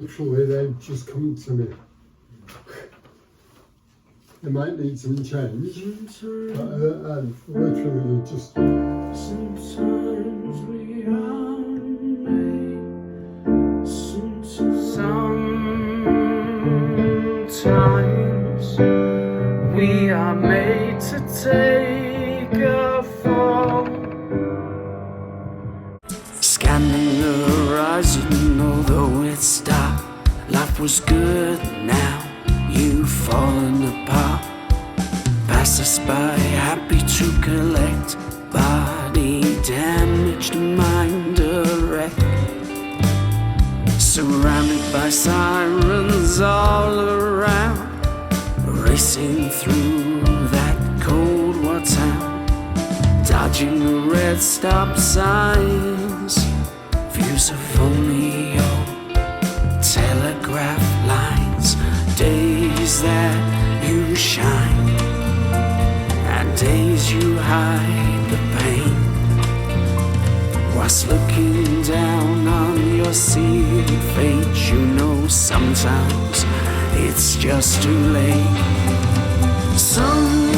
Literally, they've just come to me. They might need some change, but I've literally just... Sometimes we are made, sometimes we are made to take a fall. Scanning the horizon, although it's dark, life was good, now you've fallen apart. Pass us by, happy to collect, body damaged, mind a wreck. Surrounded by sirens all around, racing through that cold war town, dodging the red stop signs, views of only your telegraph lines, days that you shine and days you hide the pain, whilst looking down on your sealed fate. You know sometimes it's just too late. Sometimes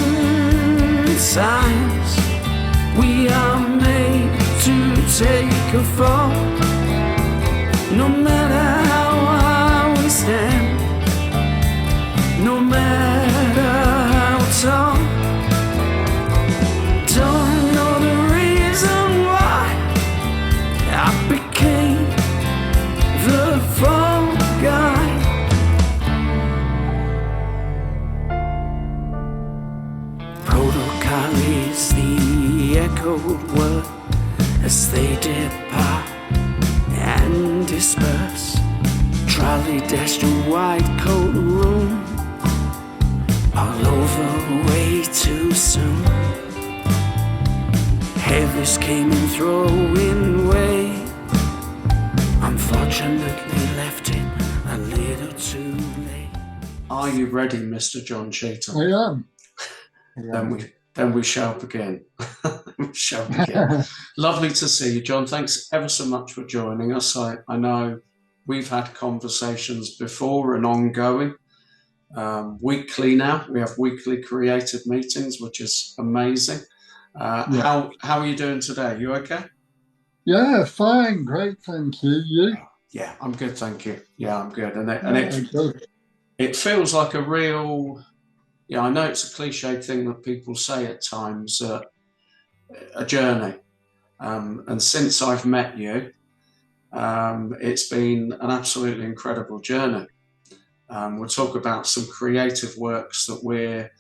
we are made to take a fall, no matter how high we stand, no matter how tall. Don't know the reason why I became the fall guy. Protocol is the echoed word as they depart and disperse. Trolley dashed a white coat room, all over way too soon. Heavies came in throwing way, unfortunately left it a little too late. Are you ready, Mr. John Cheetham? I am. Then we shall begin. We shall begin. Lovely to see you, John. Thanks ever so much for joining us. I know we've had conversations before and ongoing. Weekly now. We have weekly creative meetings, which is amazing. How are you doing today? You okay? Yeah, fine. Great, thank you. You? Yeah, I'm good, thank you. Yeah, I'm good. It feels like a real... Yeah, I know it's a cliched thing that people say at times, a journey. And since I've met you, it's been an absolutely incredible journey. We'll talk about some creative works that we're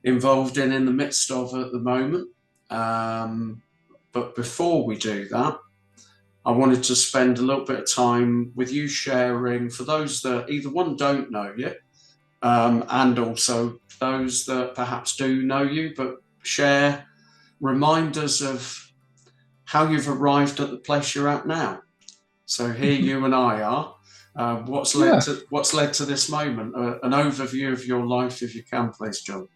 involved in the midst of at the moment. But before we do that, I wanted to spend a little bit of time with you sharing, for those that either one don't know you, and also those that perhaps do know you, but share reminders of how you've arrived at the place you're at now. So here you and I are. What's led to this moment? An overview of your life, if you can, please, John.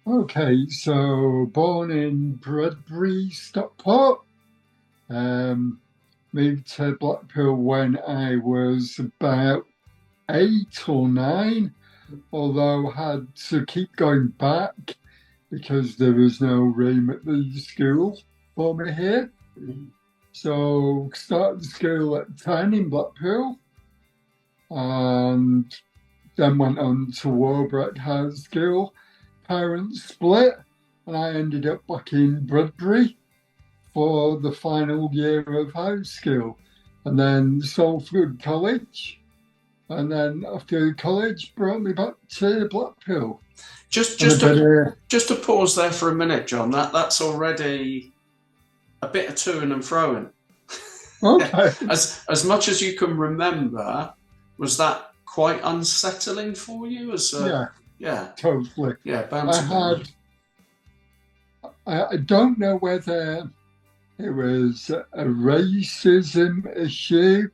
Okay, so born in Bradbury, Stockport. Moved to Blackpool when I was about 8 or 9, although had to keep going back because there was no room at the school for me here. So started school at 10 in Blackpool and then went on to Warbrick High School. Parents split and I ended up back in Bradbury for the final year of high school, and then Salford College, and then after college brought me back to Blackpool. Just to pause there for a minute, John. That's already a bit of toing and froing. Okay. As much as you can remember, was that quite unsettling for you? Yeah, totally. Yeah, I don't know whether it was a racism issue.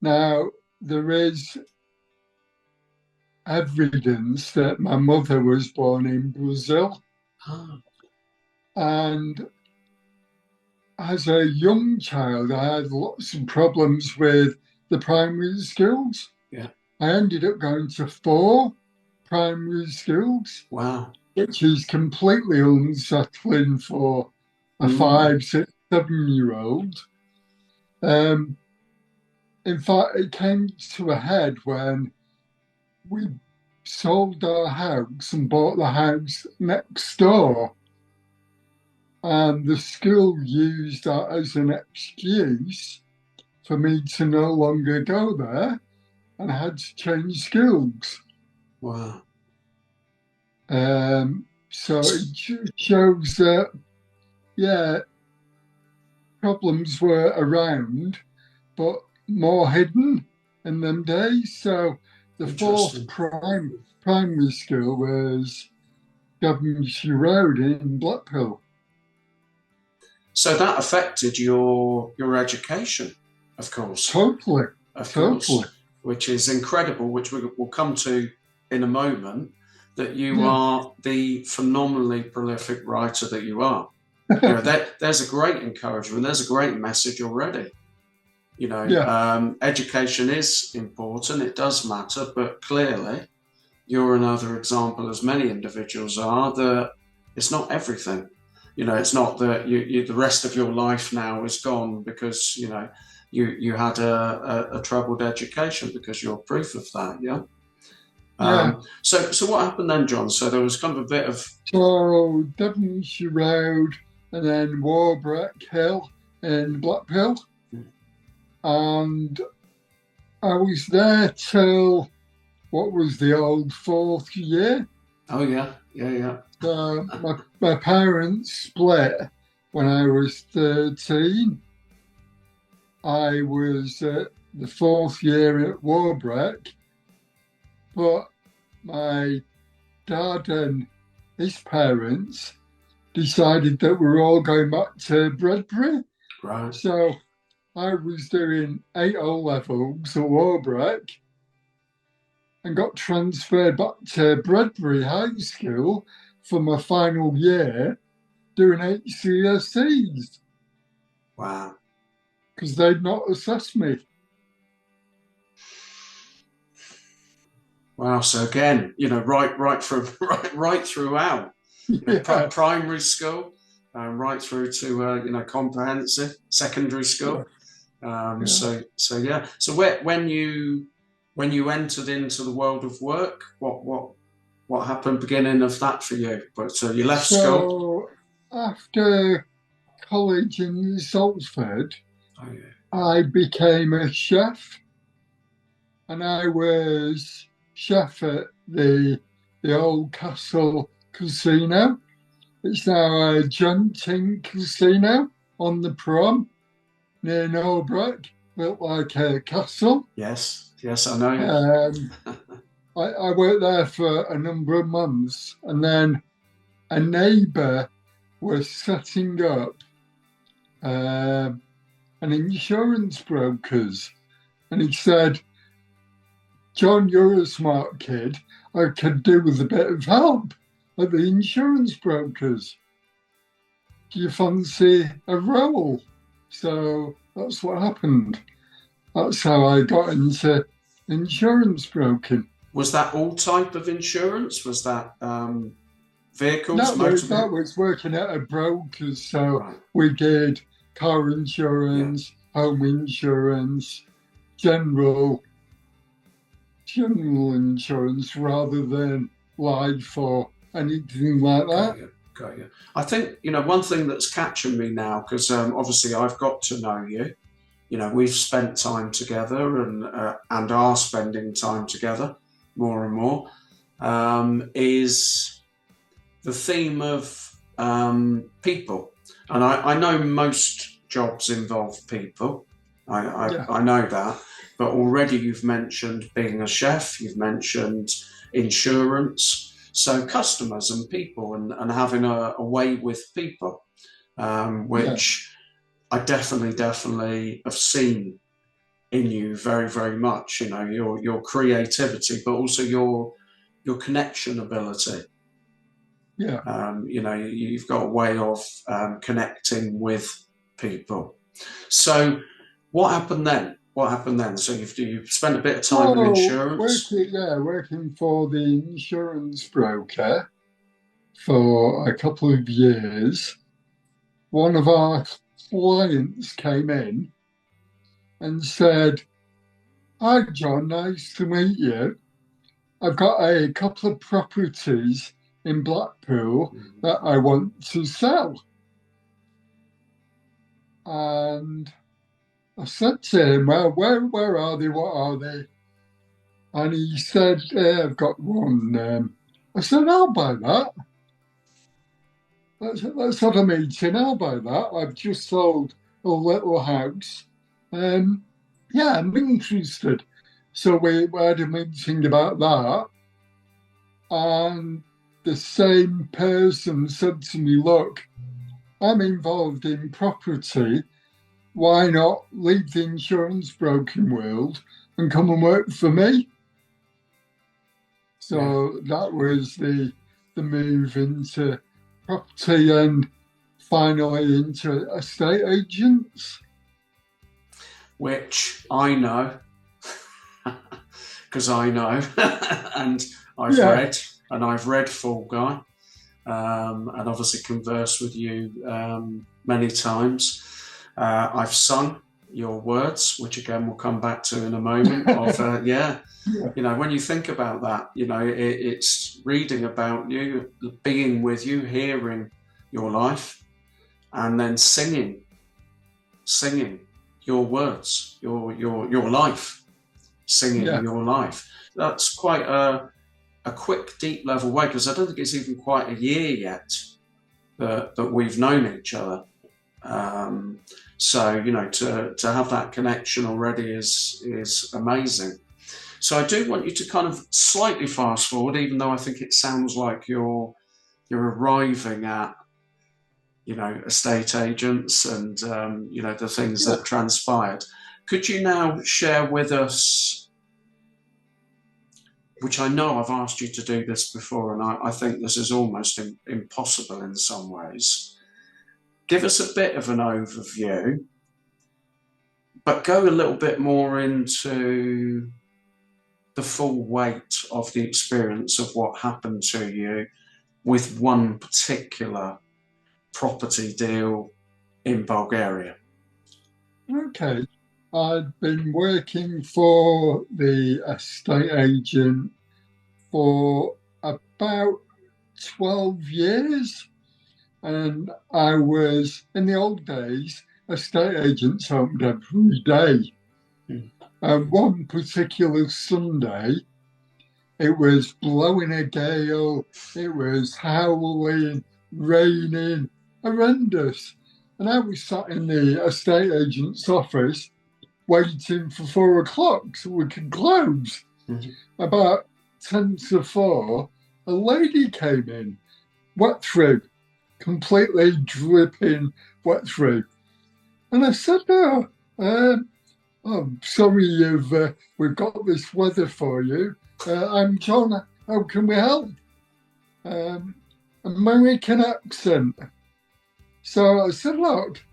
Now, there is evidence that my mother was born in Brazil. And as a young child, I had lots of problems with the primary schools. Yeah. I ended up going to 4 primary schools. Wow. Which is completely unsettling for a 5, 6, 7-year-old. In fact, it came to a head when we sold our house and bought the house next door. And the school used that as an excuse for me to no longer go there, and I had to change schools. Wow. So it shows that, yeah, problems were around, but more hidden in them days. So the 4th primary school was Devonshire Road in Blackpool. So that affected your education, of course. Totally. Of course. Which is incredible, which we'll come to in a moment, that you are the phenomenally prolific writer that you are. There's a great encouragement. There's a great message already. Education is important. It does matter, but clearly you're another example, as many individuals are, that it's not everything. It's not that the rest of your life now is gone because, you had a troubled education, because you're proof of that. Yeah. So what happened then, John? So there was kind of a bit of... So Devonshire Road and then Warbrick Hill in Blackpool. And I was there till, what was the old 4th year? Oh, yeah. So my parents split when I was 13. I was at the 4th year at Warbrick, but my dad and his parents decided that we were all going back to Bredbury. Right. So I was doing 8 O-levels at Warbrick and got transferred back to Bredbury High School for my final year doing HCSEs. Wow. Because they'd not assessed me. Wow. So again, right throughout, primary school, right through to comprehensive secondary school. So when you entered into the world of work, what happened beginning of that for you? But so you left school. After college in Salford, I became a chef, and I was chef at the old Castle Casino. It's now a John Cheetham Casino on the prom near Norbrick, built like a castle. Yes, I know. I worked there for a number of months, and then a neighbour was setting up an insurance brokers, and he said, "John, you're a smart kid. I could do with a bit of help at the insurance brokers. Do you fancy a role?" So that's what happened. That's how I got into insurance broking. Was that all type of insurance? Was that vehicles? That was working at a broker's. So we did car insurance, home insurance, general insurance rather than life or anything like that. Got you. I think, one thing that's catching me now, because obviously I've got to know you, we've spent time together and are spending time together more and more, is the theme of people. And I know most jobs involve people. I know that. But already you've mentioned being a chef, you've mentioned insurance. So customers and people and having a way with people, which I definitely have seen in you very, very much, your creativity, but also your connection ability. Yeah. You've got a way of connecting with people. So what happened then? what happened then? So you've spent a bit of time in insurance? Working for the insurance broker for a couple of years. One of our clients came in and said, "Hi, John, nice to meet you. I've got a couple of properties in Blackpool that I want to sell." And I said to him, "Well, where are they? What are they?" And he said, "I've got one." I said, "I'll buy that. Let's have a meeting. I'll buy that. I've just sold a little house. Yeah, I'm interested." So we had a meeting about that. And the same person said to me, "Look, I'm involved in property. Why not leave the insurance broking world and come and work for me?" So that was the move into property and finally into estate agents. Which I know, because I know, and I've read Fall Guy, and obviously conversed with you many times. I've sung your words, which again we'll come back to in a moment. You know, when you think about that, you know, it's reading about you, being with you, hearing your life, and then singing your words, your life, singing your life. That's quite a quick, deep level way, because I don't think it's even quite a year yet that we've known each other. So, you know, to have that connection already is amazing. So I do want you to kind of slightly fast forward, even though I think it sounds like you're arriving at, you know, estate agents and, you know, the things that transpired. Could you now share with us, which I know I've asked you to do this before, and I think this is almost impossible in some ways. Give us a bit of an overview, but go a little bit more into the full weight of the experience of what happened to you with one particular property deal in Bulgaria. Okay. I'd been working for the estate agent for about 12 years. And I was, in the old days, estate agents opened every day. And one particular Sunday, it was blowing a gale, it was howling, raining, horrendous. And I was sat in the estate agent's office waiting for 4 o'clock so we could close. About 10 to 4, a lady came in, wet through, completely dripping wet through. And I said, "Oh, I'm sorry we've got this weather for you. I'm John, how can we help?" American accent. So I said, "Look,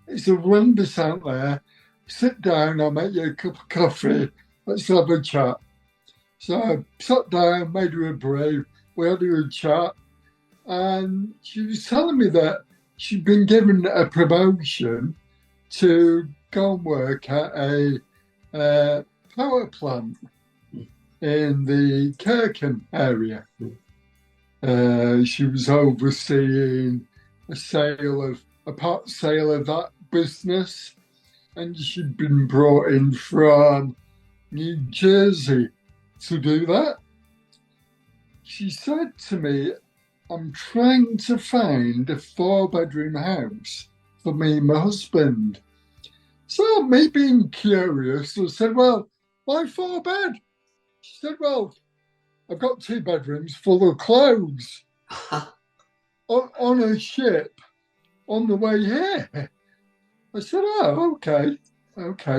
it's horrendous out there. Sit down, I'll make you a cup of coffee. Let's have a chat." So I sat down, made her a brew, we had a chat, and she was telling me that she'd been given a promotion to go and work at a power plant in the Kirkham area. She was overseeing a part sale of that business, and she'd been brought in from New Jersey to do that. She said to me, "I'm trying to find a 4-bedroom house for me and my husband." So me being curious, I said, "Well, why 4-bed?" She said, "Well, I've got 2 bedrooms full of clothes on a ship on the way here." I said, "Oh, okay."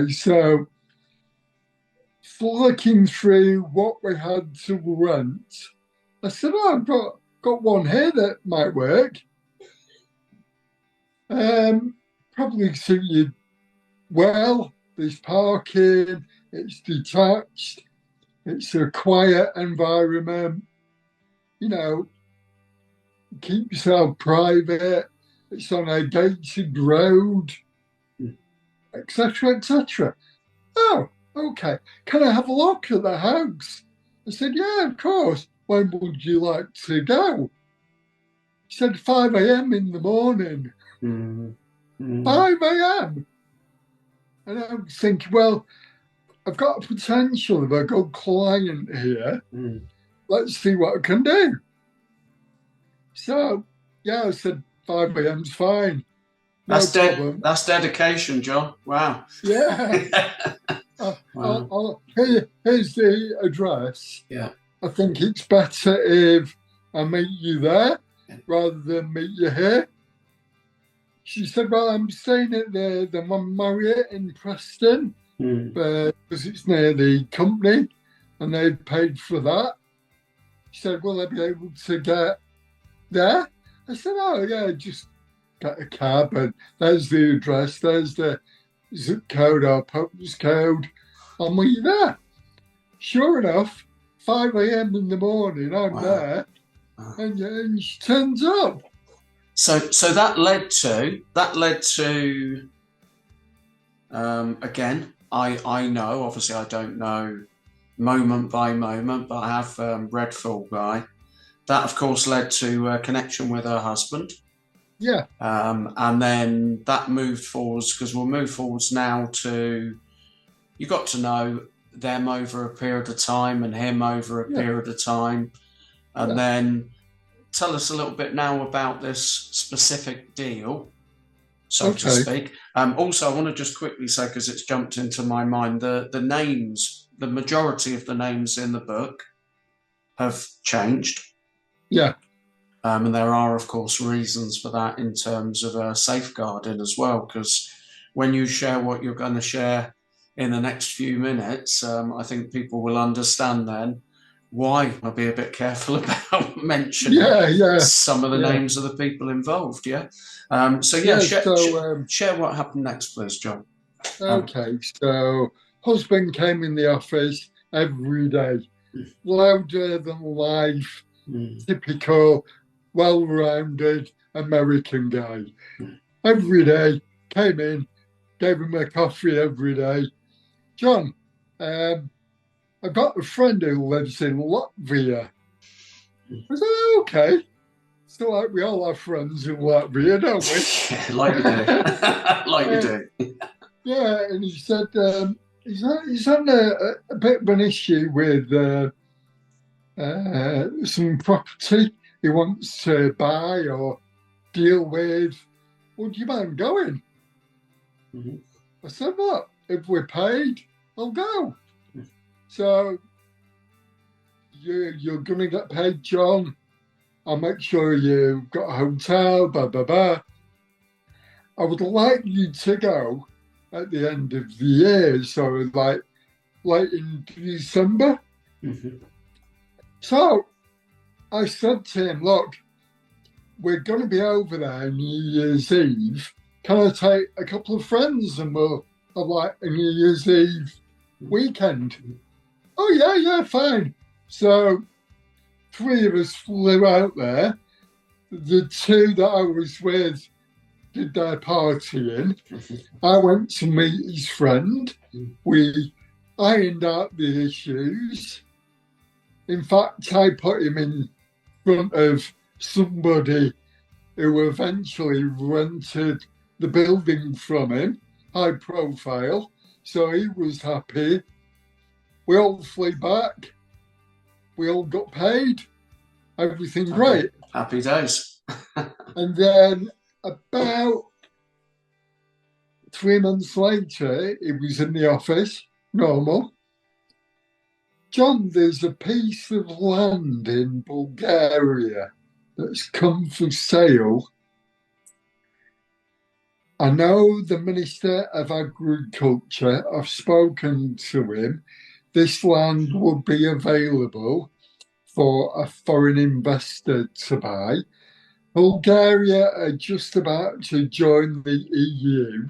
So flicking through what we had to rent, I said, "Oh, I've got one here that might work. Probably suit you well." there's parking, it's detached, it's a quiet environment, you know, keep yourself private, it's on a gated road, etc., etc. Oh, okay. Can I have a look at the house? I said, yeah, of course. When would you like to go? He said, 5 a.m. in the morning. 5 a.m. And I was thinking, well, I've got a potential of a good client here. Let's see what I can do. So, yeah, I said 5 a.m.'s fine. No problem. That's dedication, John. Wow. Yeah. Wow. Here's the address. Yeah. I think it's better if I meet you there rather than meet you here. She said, well, I'm staying at the Marriott in Preston because it's near the company and they paid for that. She said, will I be able to get there? I said, oh, yeah, just get a cab and there's the address, there's the zip code or postcode. I'll meet you there. Sure enough, 5 a.m. in the morning, I'm there, and she turns up. So that led to again, I know, obviously I don't know moment by moment, but I have read Fall Guy. That, of course, led to a connection with her husband. Yeah. And then that moved forwards, because we'll move forwards now to, you got to know them over a period of time and him over a period of time. And then tell us a little bit now about this specific deal, so to speak. Also, I want to just quickly say, because it's jumped into my mind, the names, the majority of the names in the book have changed. Yeah. And there are, of course, reasons for that in terms of safeguarding as well, because when you share what you're going to share in the next few minutes, I think people will understand then why I'll be a bit careful about mentioning some of the names of the people involved. Share what happened next, please, John. Okay, so husband came in the office every day, louder than life, typical, well-rounded American guy. Every day, came in, gave him a coffee every day. John, I've got a friend who lives in Latvia. I said, okay. So like we all have friends in Latvia, don't we? Like you do. Like you do. Yeah, and he said he's had a bit of an issue with some property he wants to buy or deal with. Would you mind going? I said, look, if we're paid, I'll go. So you're going to get paid, John. I'll make sure you've got a hotel, blah, blah, blah. I would like you to go at the end of the year, so like in December. So I said to him, look, we're going to be over there New Year's Eve. Can I take a couple of friends and we'll have like a New Year's Eve weekend? Oh, yeah, fine. So 3 of us flew out there. The 2 that I was with did their partying. I went to meet his friend. We ironed out the issues. In fact, I put him in front of somebody who eventually rented the building from him, high profile. So he was happy. We all flew back. We all got paid. Everything great. Happy days. And then about 3 months later, he was in the office, normal. John, there's a piece of land in Bulgaria that's come for sale. I know the Minister of Agriculture. I've spoken to him. This land would be available for a foreign investor to buy. Bulgaria are just about to join the EU.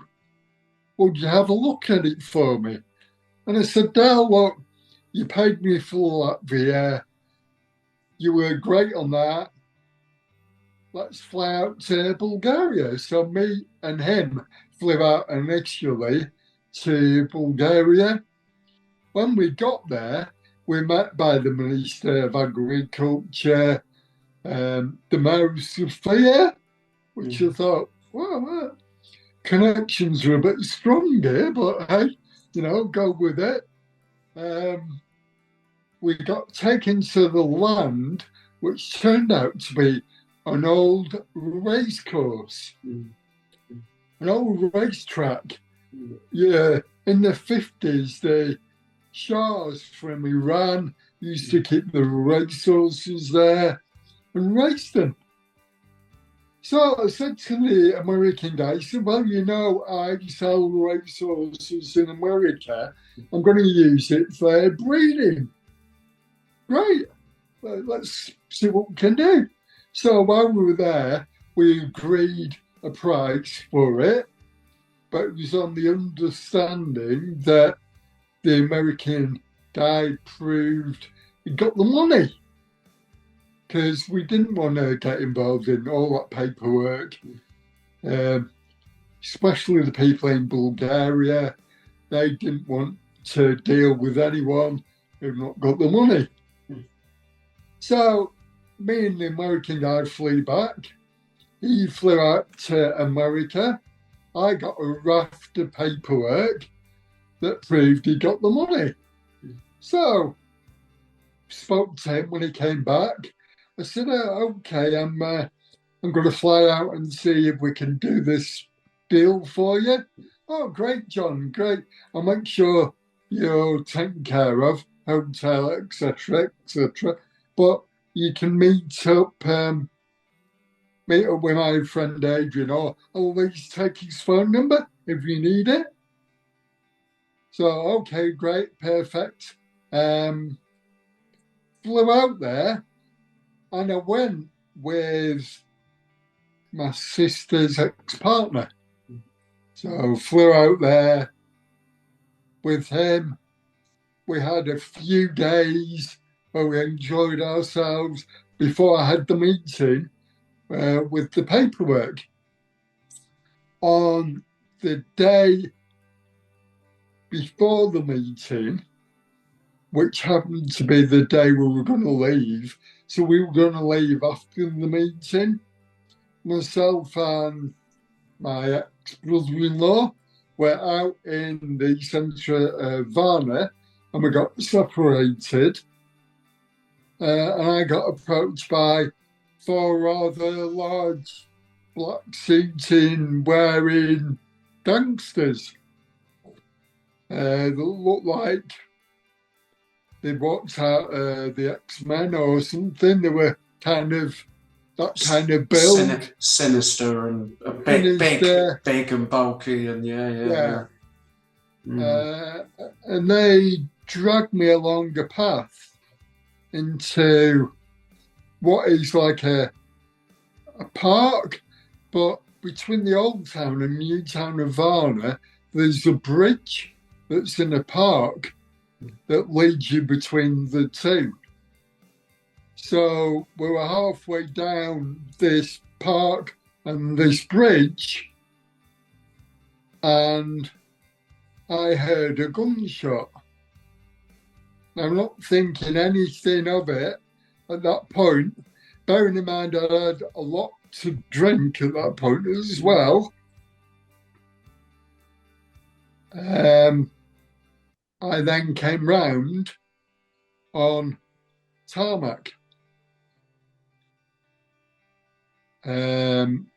would you have a look at it for me? And I said, Dale, look, you paid me for Latvia. You were great on that. Let's fly out to Bulgaria. So me and him flew out initially to Bulgaria. When we got there, we met by the Minister of Agriculture, the Mayor of Sofia, which I thought, well, connections are a bit strong here, but hey, go with it. We got taken to the land, which turned out to be an old race course, an old racetrack. Yeah, in the 50s, the Shahs from Iran used to keep the racehorses there and race them. So I said to the American guy, I said, well, I sell racehorses in America. I'm going to use it for breeding. Great. Let's see what we can do. So while we were there, we agreed a price for it, but it was on the understanding that the American guy proved he got the money, because we didn't want to get involved in all that paperwork, especially the people in Bulgaria. They didn't want to deal with anyone who'd not got the money. So me and the American guy flew back. He flew out to America. I got a raft of paperwork that proved he got the money. So spoke to him when he came back. I said, okay, I'm going to fly out and see if we can do this deal for you. Oh, great, John, great. I'll make sure you're taken care of, hotel, etc., etc. But you can meet up with my friend Adrian, or I'll always take his phone number if you need it. So, okay, great, perfect. Flew out there, and I went with my sister's ex-partner. So flew out there with him. We had a few days where we enjoyed ourselves before I had the meeting with the paperwork. On the day before the meeting, which happened to be the day we were going to leave, so we were going to leave after the meeting, myself and my ex-brother-in-law were out in the centre of Varna, and we got separated. And I got approached by 4 rather large black suiting wearing gangsters. They looked like they walked out the X-Men or something. They were kind of that kind of build. Sinister and big and bulky, and yeah. And they dragged me along a path into what is like a park, but between the old town and new town of Varna, there's a bridge that's in a park that leads you between the two. So we were halfway down this park and this bridge, and I heard a gunshot. I'm not thinking anything of it at that point, bearing in mind I had a lot to drink at that point as well. I then came round on tarmac. When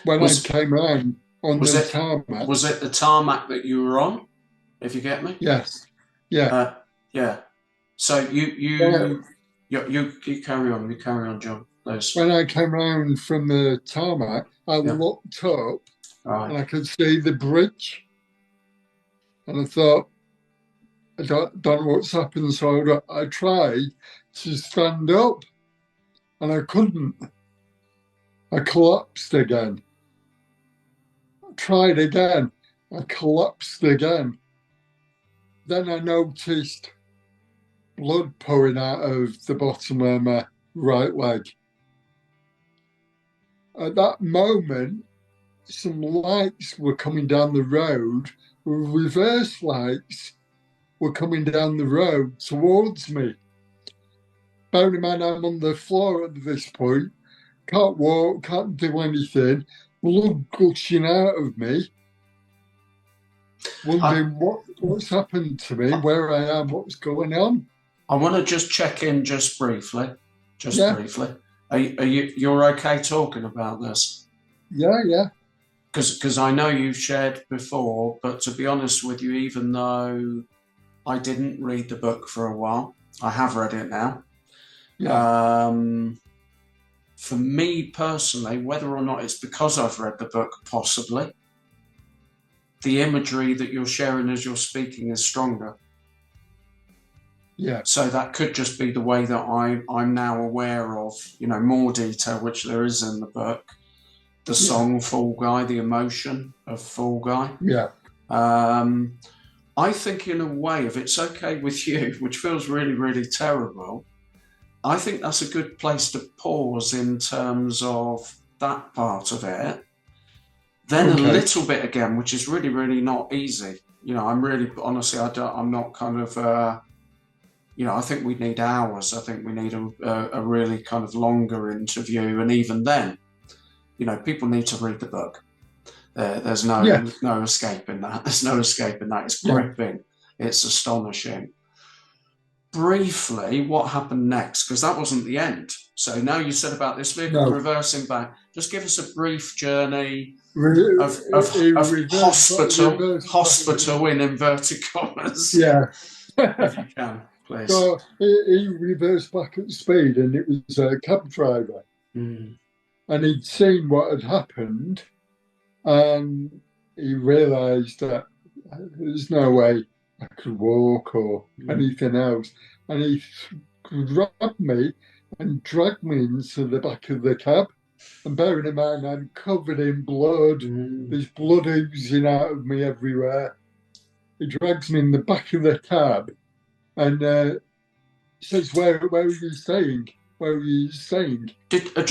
I came round on the tarmac. Was it the tarmac that you were on, if you get me? Yes. Yeah. Yeah. So you carry on, John. When I came round from the tarmac, I looked up and I could see the bridge. And I thought, I don't know what's happened. So I tried to stand up and I couldn't. I collapsed again. I tried again. I collapsed again. Then I noticed blood pouring out of the bottom of my right leg. At that moment, some lights were coming down the road, reverse lights were coming down the road towards me. Bearing in mind I'm on the floor at this point, can't walk, can't do anything, blood gushing out of me, wondering what's happened to me, where I am, what's going on. I want to just check in just briefly. Briefly. You're okay talking about this? Yeah. Because I know you've shared before, but to be honest with you, even though I didn't read the book for a while, I have read it now. Yeah. For me personally, whether or not it's because I've read the book, possibly, the imagery that you're sharing as you're speaking is stronger. Yeah. So that could just be the way that I'm now aware of, more detail, which there is in the book. The song Fall Guy, the emotion of Fall Guy. Yeah. I think in a way, if it's okay with you, which feels really, really terrible, I think that's a good place to pause in terms of that part of it. Then a little bit again, which is really, really not easy. I'm really, honestly, I'm not kind of, I think we need hours. I think we need a really kind of longer interview. And even then, people need to read the book. There's no escaping that. There's no escaping that. It's gripping. It's astonishing. Briefly, what happened next? Because that wasn't the end. So now you said about this vehicle reversing back. Just give us a brief journey of hospital in inverted commas. Yeah. If you can, please. So he reversed back at speed, and it was a cab driver. Mm. And he'd seen what had happened, and he realised that there's no way I could walk or anything else. And he grabbed me and dragged me into the back of the cab. And bearing in mind, I'm covered in blood. There's blood oozing out of me everywhere. He drags me in the back of the cab and says, where are you staying? Where are you staying? Did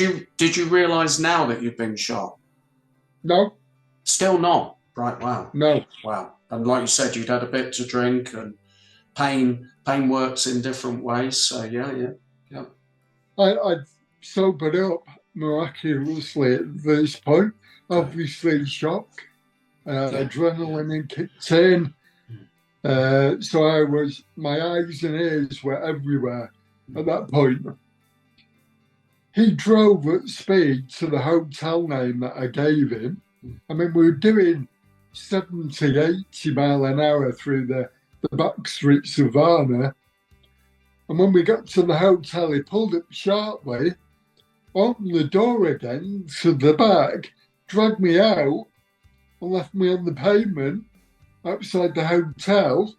you realise now that you've been shot? No. Still not? Right, wow. No. Wow. And like you said, you'd had a bit to drink, and pain works in different ways. So yeah. I sobered up miraculously at this point. Obviously shock, adrenaline kicked in. So my eyes and ears were everywhere at that point. He drove at speed to the hotel name that I gave him. I mean, we were doing 70, 80 mile an hour through the back streets of Varna. And when we got to the hotel, he pulled up sharply, opened the door again to the back, dragged me out, and left me on the pavement outside the hotel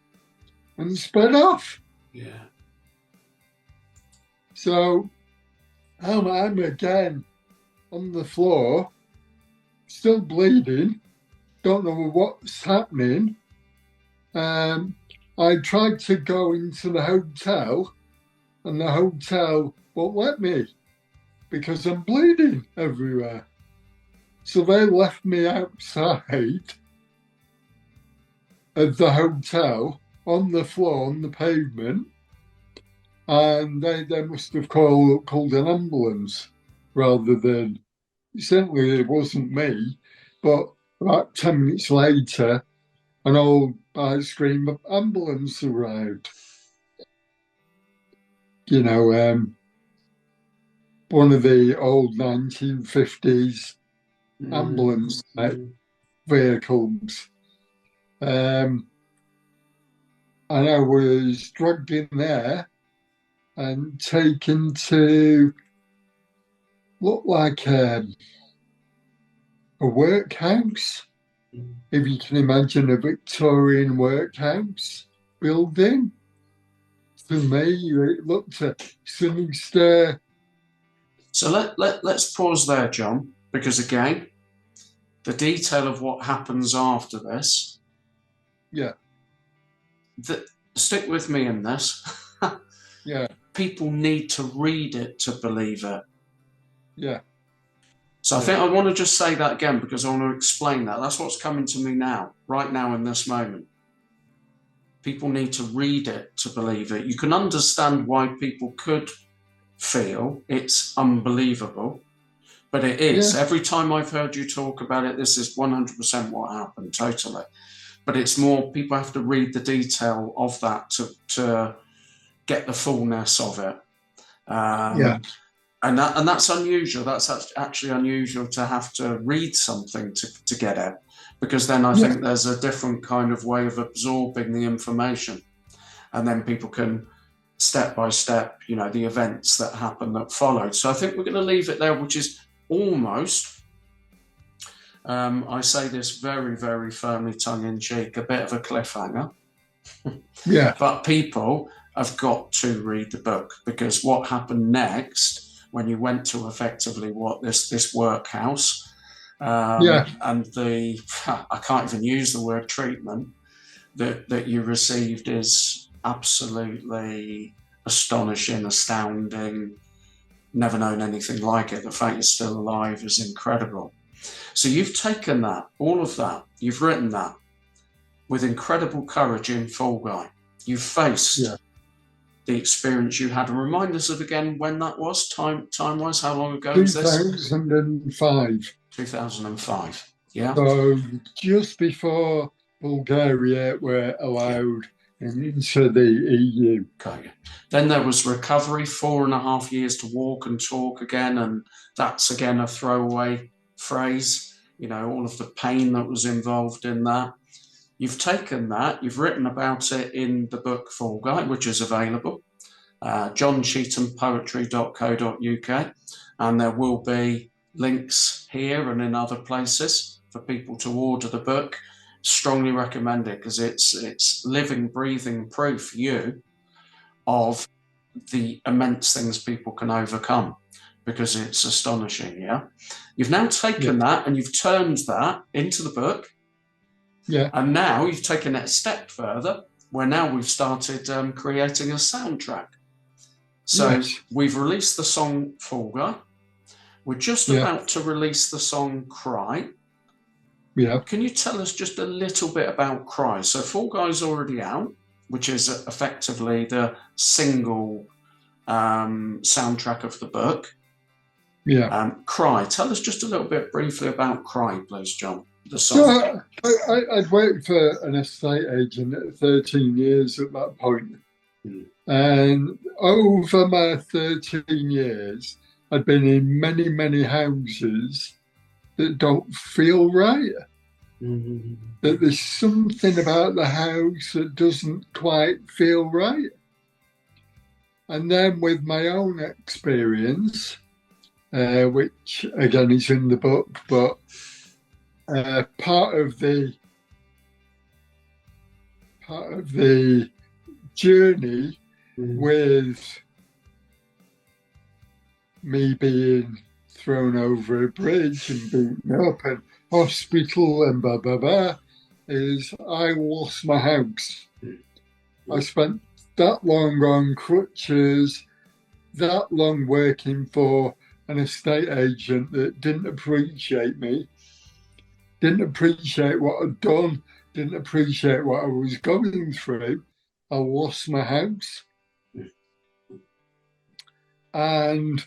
and sped off. Yeah. So I'm again on the floor, still bleeding, don't know what's happening. I tried to go into the hotel, and the hotel won't let me because I'm bleeding everywhere. So they left me outside of the hotel on the floor, on the pavement, and they must have called an ambulance rather than, certainly it wasn't me, but about 10 minutes later, an old ice cream ambulance arrived. One of the old 1950s ambulance vehicles. And I was dragged in there and taken to look like a workhouse. If you can imagine a Victorian workhouse building. To me, it looked sinister. So let's pause there, John, because again, the detail of what happens after this. Yeah. Stick with me in this. Yeah. People need to read it to believe it. Yeah. So I think I want to just say that again, because I want to explain that. That's what's coming to me now, right now in this moment. People need to read it to believe it. You can understand why people could feel it's unbelievable, but it is. Every time I've heard you talk about it, this is 100% what happened, totally. But it's more, people have to read the detail of that to get the fullness of it. And that's unusual. That's actually unusual to have to read something to get it, because then I think there's a different kind of way of absorbing the information, and then people can step by step, the events that happen that followed. So I think we're going to leave it there, which is almost, I say this very, very firmly, tongue in cheek, a bit of a cliffhanger. But people have got to read the book, because what happened next, when you went to effectively this workhouse, and I can't even use the word treatment that you received is absolutely astonishing, astounding, never known anything like it. The fact you're still alive is incredible. So you've taken that, all of that, you've written that with incredible courage in Fall Guy. You've faced the experience you had, and remind us of again when that was, time-wise, how long ago was this? 2005. 2005, yeah. So just before Bulgaria were allowed into the EU. Okay. Then there was recovery, 4.5 years to walk and talk again, and that's again a throwaway phrase, all of the pain that was involved in that. You've taken that, you've written about it in the book Fall Guy, which is available, John Cheetham poetry.co.uk, and there will be links here and in other places for people to order the book. Strongly recommend it, because it's living, breathing proof of the immense things people can overcome, because it's astonishing. You've now taken that and you've turned that into the book. And now you've taken it a step further, where now we've started creating a soundtrack. So we've released the song Fall Guy. We're just about to release the song Cry. Can you tell us just a little bit about Cry? So Fall Guy's already out, which is effectively the single soundtrack of the book. Cry. Tell us just a little bit briefly about Cry, please, John. So I'd worked for an estate agent at 13 years at that point. And over my 13 years, I'd been in many, many houses that don't feel right. That there's something about the house that doesn't quite feel right. And then with my own experience, which again is in the book, but part of the journey with me being thrown over a bridge and beaten up and hospital and blah blah blah is I lost my house. I spent that long on crutches, that long working for an estate agent that didn't appreciate me, didn't appreciate what I'd done, didn't appreciate what I was going through. I lost my house. And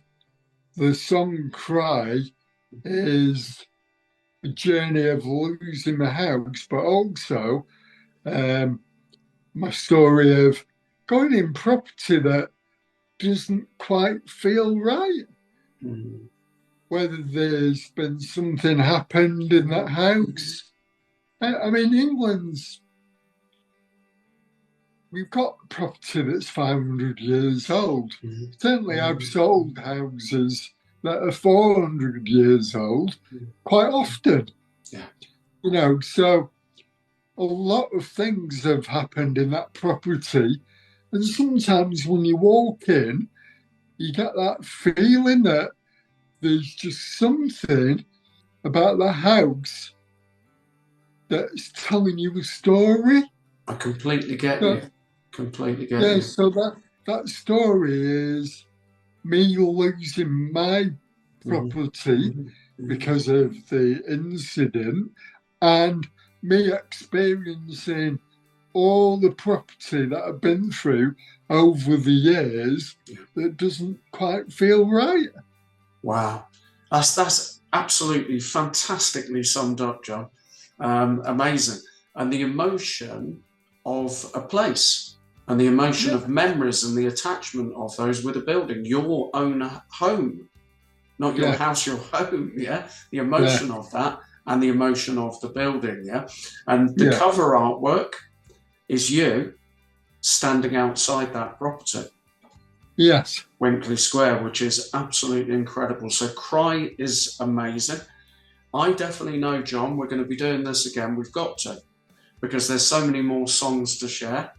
the song Cry is a journey of losing my house, but also my story of going in property that doesn't quite feel right. Whether there's been something happened in that house. I mean, England's, we've got property that's 500 years old. Certainly I've sold houses that are 400 years old quite often. So a lot of things have happened in that property. And sometimes when you walk in, you get that feeling that there's just something about the house that's telling you a story. I completely get you. Completely get Yeah, you. so that story is me losing my property because of the incident, and me experiencing all the property that I've been through over the years that doesn't quite feel right. Wow. That's absolutely fantastically summed up, John. Amazing. And the emotion of a place and the emotion of memories and the attachment of those with a building, your own home, not your house, your home, yeah? The emotion of that and the emotion of the building, yeah? And the cover artwork is you standing outside that property. Yes. Winkley Square, which is absolutely incredible. So Cry is amazing. I definitely know, John, we're going to be doing this again. We've got to, because there's so many more songs to share,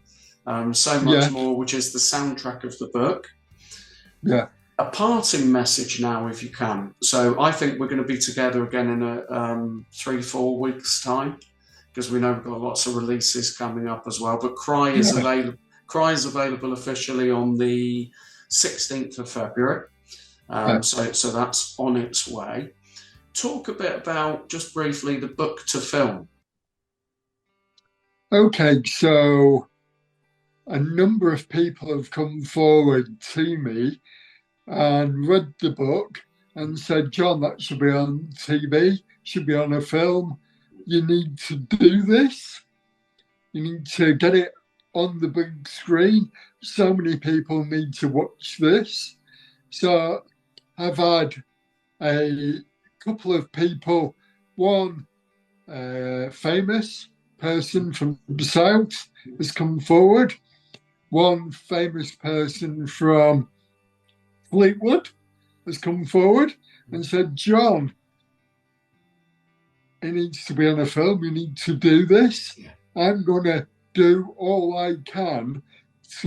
so much more, which is the soundtrack of the book. Yeah. A parting message now, if you can. So I think we're going to be together again in a 3-4 weeks' time, because we know we've got lots of releases coming up as well. But Cry is available. Cry is available officially on the 16th of February. So that's on its way. Talk a bit about, just briefly, the book to film. Okay, so a number of people have come forward to me and read the book and said, John, that should be on TV, should be on a film. You need to do this. You need to get it on the big screen. So many people need to watch this. So I've had a couple of people, one famous person from the South has come forward, one famous person from Fleetwood has come forward and said, John, it needs to be on a film, you need to do this. I'm going to do all I can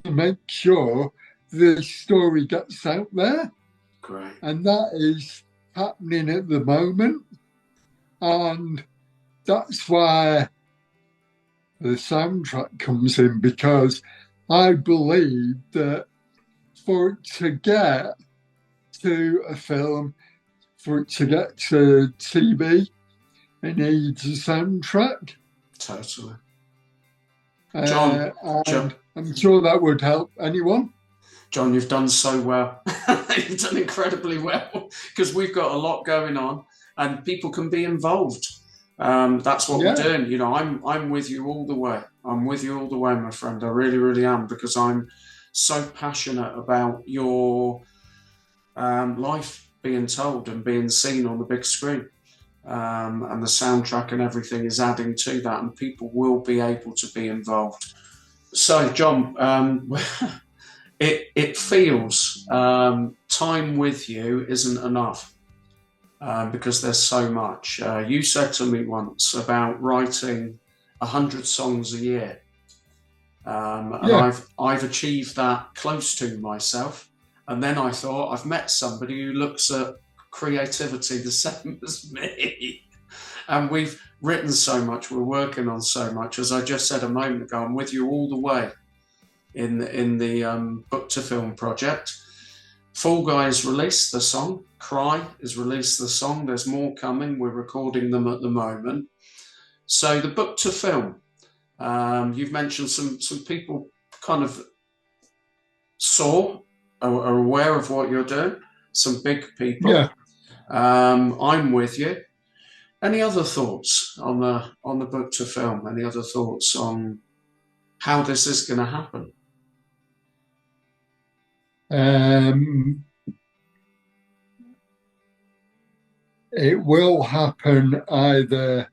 to make sure this story gets out there. Great. And that is happening at the moment. And that's why the soundtrack comes in, because I believe that for it to get to a film, for it to get to TV, it needs a soundtrack. Totally. John, I'm sure that would help anyone. John, you've done so well. You've done incredibly well, because we've got a lot going on and people can be involved. That's what we're doing. You know, I'm with you all the way. I'm with you all the way, my friend. I really, really am, because I'm so passionate about your life being told and being seen on the big screen. And the soundtrack and everything is adding to that, and people will be able to be involved. So, John, it feels time with you isn't enough, because there's so much. You said to me once about writing 100 songs a year, and I've achieved that close to myself. And then I thought, I've met somebody who looks at creativity the same as me, and we've written so much, we're working on so much. As I just said a moment ago, I'm with you all the way in the book to film project. Fall Guy has released the song, Cry has released the song, there's more coming, we're recording them at the moment. So the book to film, you've mentioned some people kind of are aware of what you're doing, some big people. I'm with you. Any other thoughts on the book to film? Any other thoughts on how this is going to happen? It will happen either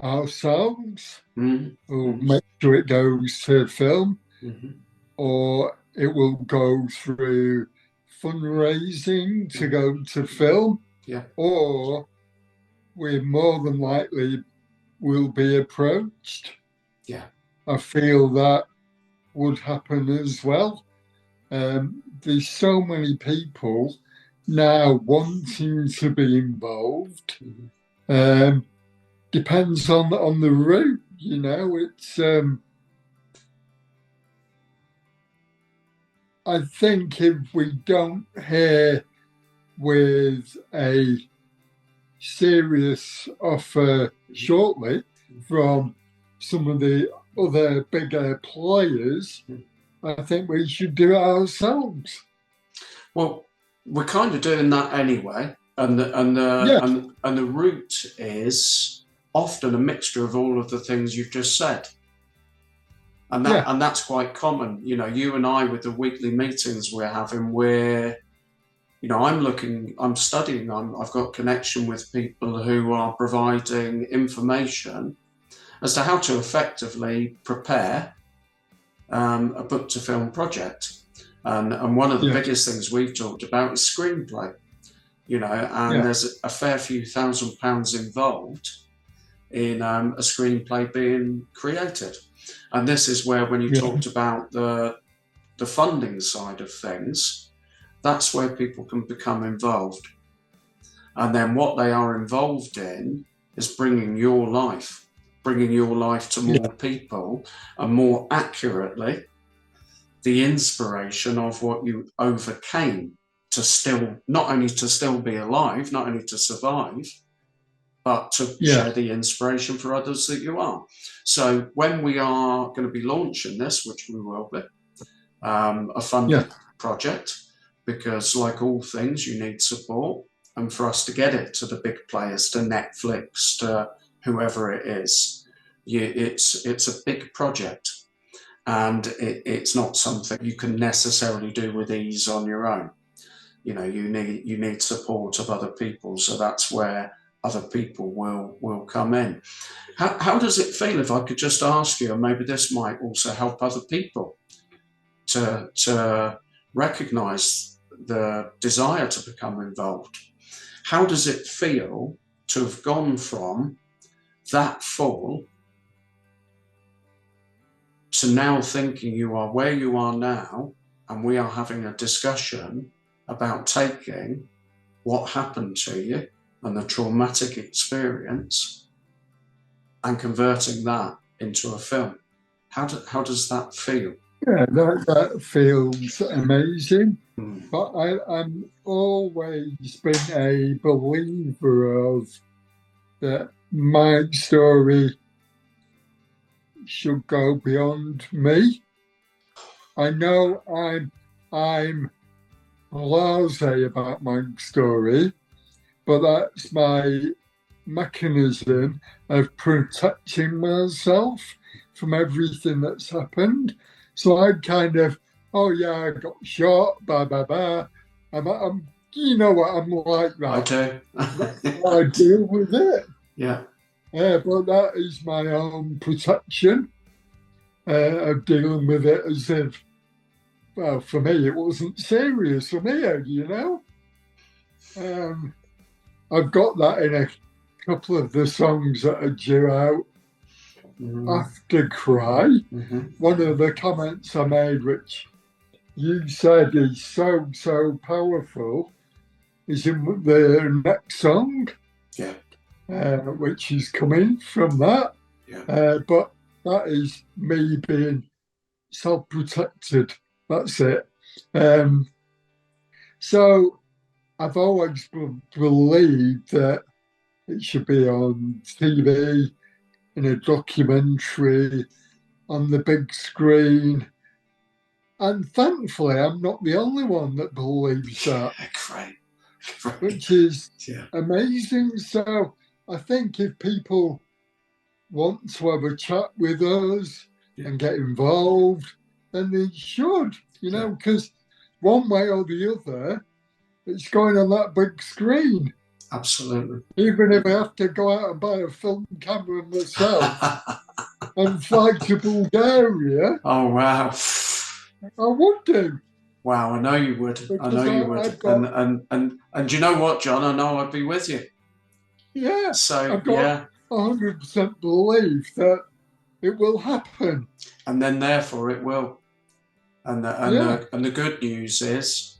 ourselves, we'll make sure it goes to film, or it will go through fundraising to go to film, or we more than likely will be approached. I feel that would happen as well. There's so many people now wanting to be involved. Depends on the route, you know. It's I think if we don't hear with a serious offer shortly from some of the other bigger players, I think we should do it ourselves. Well, we're kind of doing that anyway, and the route is often a mixture of all of the things you've just said, and that's quite common. You know, you and I with the weekly meetings we're having, where I'm studying. I've got connection with people who are providing information as to how to effectively prepare a book to film project. And one of the biggest things we've talked about is screenplay, and there's a fair few £1,000s involved in a screenplay being created. And this is where, when you talked about the funding side of things, that's where people can become involved. And then what they are involved in is bringing your life to more people, and more accurately, the inspiration of what you overcame to still, not only to still be alive, not only to survive, but to share the inspiration for others that you are. So when we are going to be launching this, which we will be, a funded project, because like all things, you need support. And for us to get it to the big players, to Netflix, to whoever it is, it's a big project. And it's not something you can necessarily do with ease on your own. You need support of other people. So that's where other people will come in. How does it feel, if I could just ask you, and maybe this might also help other people to recognize the desire to become involved? How does it feel to have gone from that full to now thinking you are where you are now, and we are having a discussion about taking what happened to you and the traumatic experience and converting that into a film? How does that feel? Yeah, that feels amazing. But I'm always been a believer of that my story should go beyond me. I know I'm blasé about my story, but that's my mechanism of protecting myself from everything that's happened. So I'm kind of, I got shot, blah, blah, blah. I'm you know what, I'm like that. I do. That's how I deal with it. Yeah. But that is my own protection of dealing with it as if, well, for me, it wasn't serious for me, I've got that in a couple of the songs that are due out. After Cry, one of the comments I made, which you said is so powerful, is in the next song, which is coming from that. But that is me being self-protected. That's it. So I've always believed that it should be on TV, in a documentary, on the big screen. And thankfully, I'm not the only one that believes that. Great. Which is amazing. So I think if people want to have a chat with us and get involved, then they should, because one way or the other, it's going on that big screen. Absolutely. Even if I have to go out and buy a film camera myself and fly to Bulgaria. Oh, wow. I would do. Wow, I know you would. I know you would. And you know what, John? I know I'd be with you. Yeah. So, I've got 100% belief that it will happen. And then therefore it will. And the good news is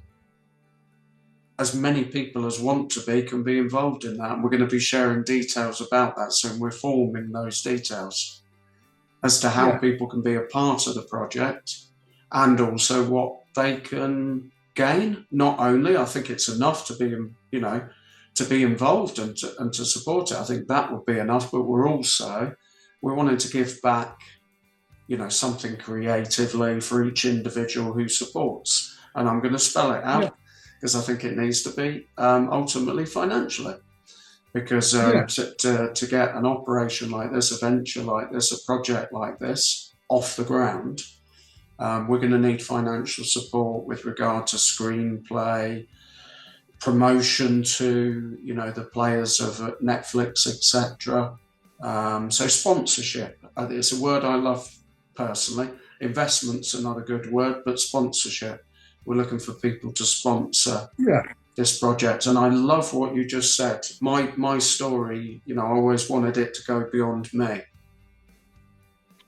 as many people as want to be can be involved in that. And we're going to be sharing details about that soon. We're forming those details as to how people can be a part of the project, and also what they can gain. Not only, I think it's enough to be, to be involved and to support it. I think that would be enough, but we're wanting to give back, something creatively for each individual who supports. And I'm going to spell it out because I think it needs to be ultimately financially. Because to get an operation like this, a venture like this, a project like this off the ground, we're going to need financial support with regard to screenplay, promotion to, the players of Netflix, etc. So sponsorship, it's a word I love personally. Investment's another good word, but sponsorship. We're looking for people to sponsor this project. And I love what you just said. My story, I always wanted it to go beyond me.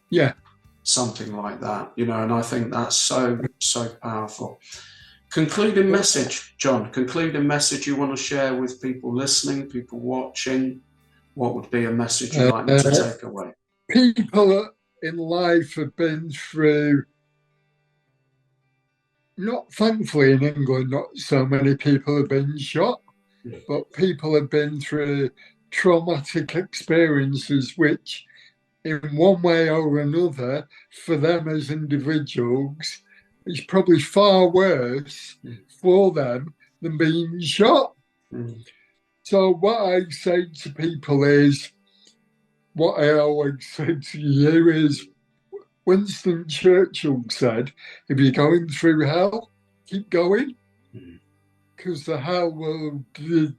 Yeah. Something like that, and I think that's so powerful. Concluding message, John, concluding message you want to share with people listening, people watching. What would be a message you'd like them to take away? People in life have been through, thankfully in England, not so many people have been shot, but people have been through traumatic experiences which, in one way or another, for them as individuals, is probably far worse for them than being shot. So what I say to people is, what I always say to you is, Winston Churchill said, if you're going through hell, keep going, because the hell will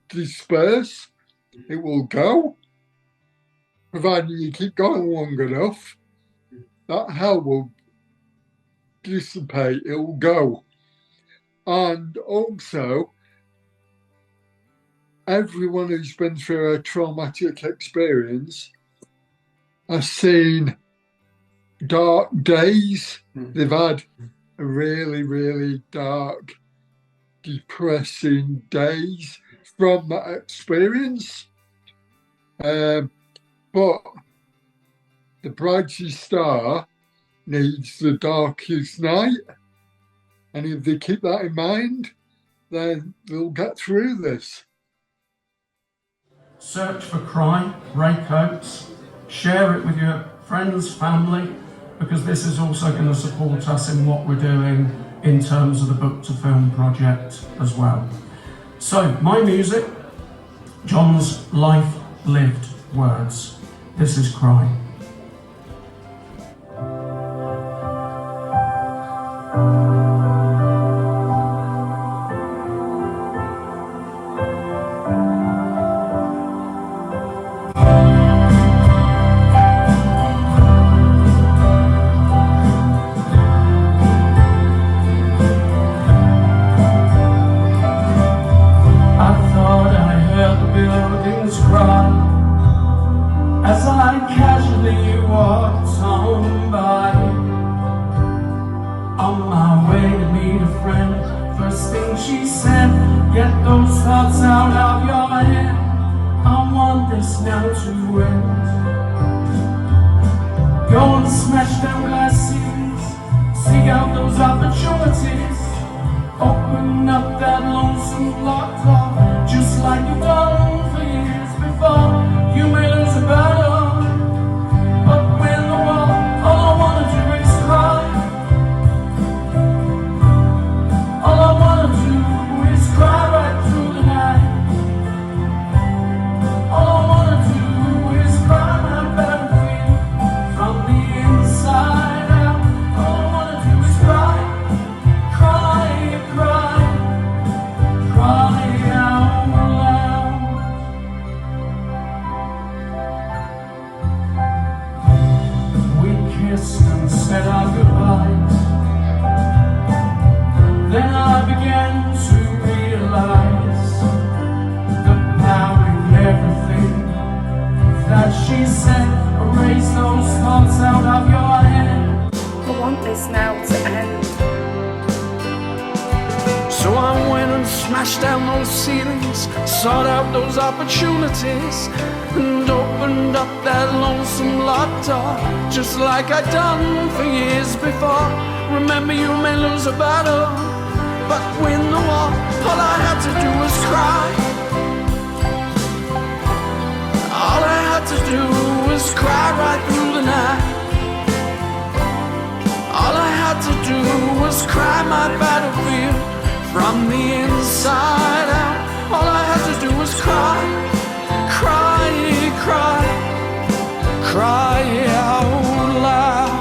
disperse, it will go. Providing you keep going long enough, that hell will dissipate, it will go. And also, everyone who's been through a traumatic experience has seen dark days. They've had really, really dark, depressing days from that experience. But the brightest star needs the darkest night. And if they keep that in mind, then they'll get through this. Search for crime, Greycoats, share it with your friends, family, because this is also going to support us in what we're doing in terms of the Book to Film project as well. So, my music, John's life lived words. This is Cry. As I casually walked on by, on my way to meet a friend, first thing she said, get those thoughts out of your head, I want this now to end. Go and smash them blessings, seek out those opportunities, open up that lonesome locked door, just like you've done for years before. You may lose a battle, but win the war. All I wanna do is cry. All I wanna do is cry right through the night. All I wanna do is cry my battlefield from the inside out. All I wanna do is cry, cry, cry, cry out loud. So I went and smashed down those ceilings, sought out those opportunities, and opened up that lonesome locked door, just like I'd done for years before. Remember, you may lose a battle, but win the war. All I had to do was cry. All I had to do was cry right through the night. All I had to do was cry my battlefield from the inside out. All I had to do was cry, cry, cry, cry out loud.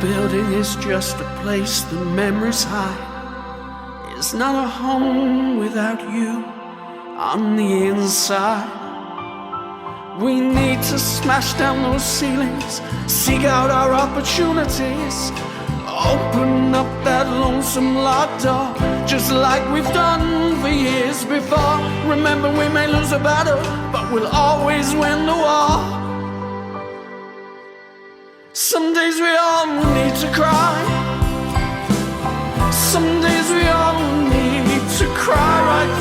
Building is just a place the memories hide. It's not a home without you on the inside. We need to smash down those ceilings, seek out our opportunities, open up that lonesome locked door, just like we've done for years before. Remember, we may lose a battle, but we'll always win the war. Some days we all need to cry. Some days we all need to cry right